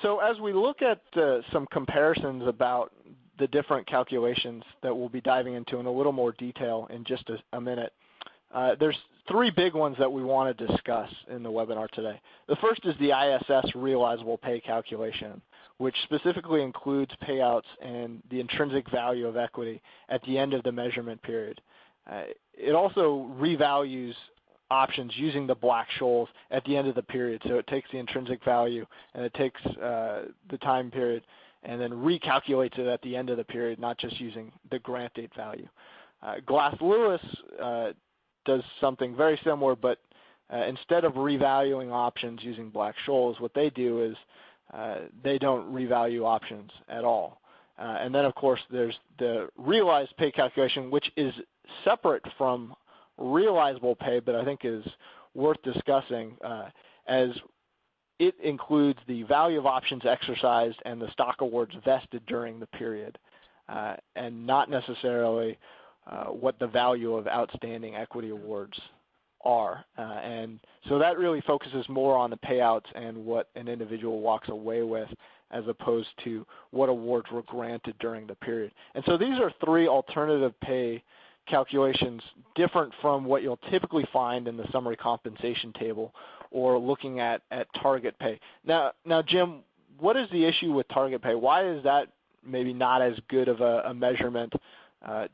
So as we look at some comparisons about the different calculations that we'll be diving into in a little more detail in just a minute, there's three big ones that we want to discuss in the webinar today. The first is the ISS realizable pay calculation, which specifically includes payouts and the intrinsic value of equity at the end of the measurement period. It also revalues options using the Black-Scholes at the end of the period. So it takes the intrinsic value and it takes the time period and then recalculates it at the end of the period, not just using the grant date value. Glass-Lewis does something very similar, but instead of revaluing options using Black-Scholes, what they do is they don't revalue options at all. And then, of course, there's the realized pay calculation, which is separate from realizable pay, but I think is worth discussing as it includes the value of options exercised and the stock awards vested during the period, and not necessarily what the value of outstanding equity awards are. And so that really focuses more on the payouts and what an individual walks away with as opposed to what awards were granted during the period. And so these are three alternative pay calculations different from what you'll typically find in the summary compensation table or looking at target pay. Now, Jim, what is the issue with target pay? Why is that maybe not as good of a measurement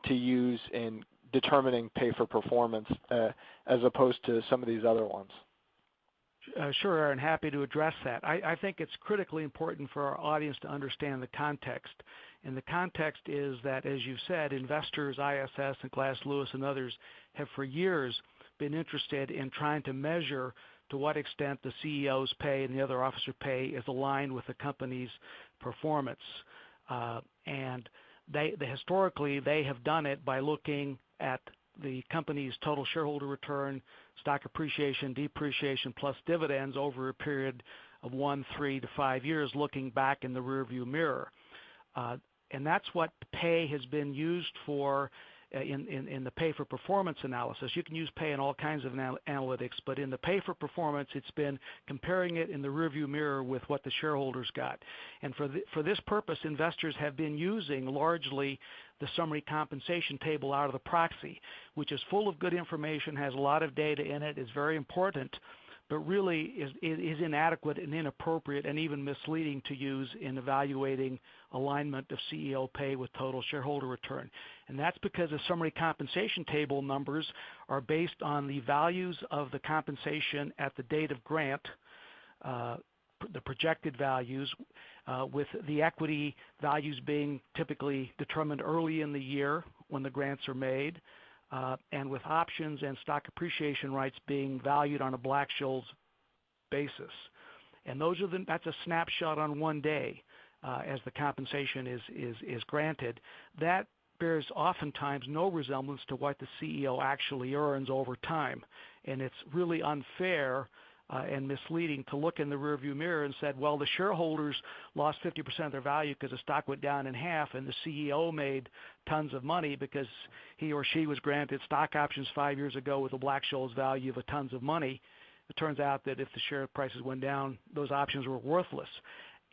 to use in determining pay for performance as opposed to some of these other ones? Sure, Aaron, happy to address that. I think it's critically important for our audience to understand the context. And the context is that, as you've said, investors, ISS and Glass-Lewis and others have for years been interested in trying to measure to what extent the CEO's pay and the other officer pay is aligned with the company's performance. And historically, they have done it by looking at the company's total shareholder return, stock appreciation, depreciation, plus dividends over a period of 1, 3 to 5 years, looking back in the rearview mirror. And that's what pay has been used for in the pay for performance analysis. You can use pay in all kinds of analytics, but in the pay for performance, it's been comparing it in the rearview mirror with what the shareholders got. And for this purpose, investors have been using largely the summary compensation table out of the proxy, which is full of good information, has a lot of data in it, is very important, but really is inadequate and inappropriate and even misleading to use in evaluating alignment of CEO pay with total shareholder return. And that's because the summary compensation table numbers are based on the values of the compensation at the date of grant, the projected values, with the equity values being typically determined early in the year when the grants are made, and with options and stock appreciation rights being valued on a Black-Scholes basis. And that's a snapshot on one day as the compensation is granted. That bears oftentimes no resemblance to what the CEO actually earns over time. And it's really unfair and misleading to look in the rearview mirror and said, well, the shareholders lost 50% of their value because the stock went down in half, and the CEO made tons of money because he or she was granted stock options 5 years ago with a Black-Scholes value of tons of money. It turns out that if the share prices went down, those options were worthless.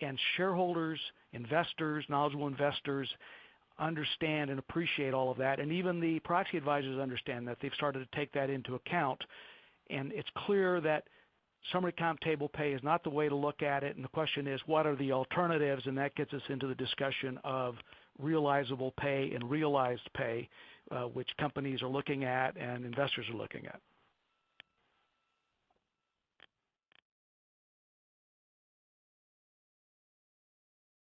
And shareholders, investors, knowledgeable investors understand and appreciate all of that, and even the proxy advisors understand that. They've started to take that into account, and it's clear that summary comp table pay is not the way to look at it, and the question is, what are the alternatives? And that gets us into the discussion of realizable pay and realized pay, which companies are looking at and investors are looking at.